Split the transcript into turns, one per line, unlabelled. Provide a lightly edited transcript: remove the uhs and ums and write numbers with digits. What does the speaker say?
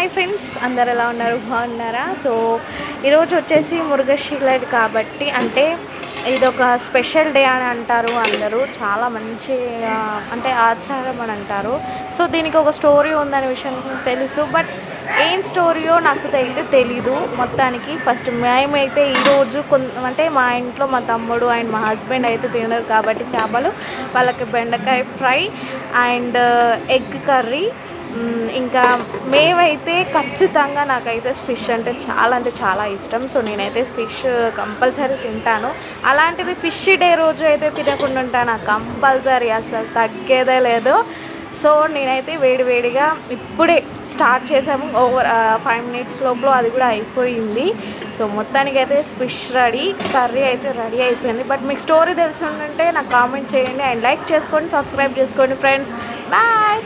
Hi friends, అందరు ఎలా ఉన్నారు? బాగున్నారా? సో ఈరోజు వచ్చేసి మురుగశిల కాబట్టి అంటే ఇదొక స్పెషల్ డే అని అంటారు అందరూ. చాలా మంచి అంటే ఆచారం అని అంటారు. సో దీనికి ఒక స్టోరీ ఉందనే విషయం తెలుసు, బట్ ఏం స్టోరీయో నాకు అయితే తెలీదు. మొత్తానికి ఫస్ట్ మేమైతే ఈరోజు అంటే మా ఇంట్లో మా తమ్ముడు అండ్ మా హస్బెండ్ అయితే తినరు కాబట్టి చేపలు, వాళ్ళకి బెండకాయ ఫ్రై అండ్ ఎగ్ కర్రీ. ఇంకా మేమైతే ఖచ్చితంగా నాకైతే ఫిష్ అంటే చాలా ఇష్టం. సో నేనైతే ఫిష్ కంపల్సరీ తింటాను. అలాంటిది ఫిష్ డే రోజు అయితే తినకుండా ఉంటాను కంపల్సరీ, అసలు తగ్గేదే లేదు. సో నేనైతే వేడివేడిగా ఇప్పుడే స్టార్ట్ చేసాము. ఓవర్ 5 minutes లోపల అది కూడా అయిపోయింది. సో మొత్తానికి అయితే ఫిష్ రెడీ, కర్రీ అయితే రెడీ అయిపోయింది. బట్ మీకు స్టోరీ తెలిసి ఉంటే నాకు కామెంట్ చేయండి అండ్ లైక్ చేసుకోండి, సబ్స్క్రైబ్ చేసుకోండి ఫ్రెండ్స్. బాయ్.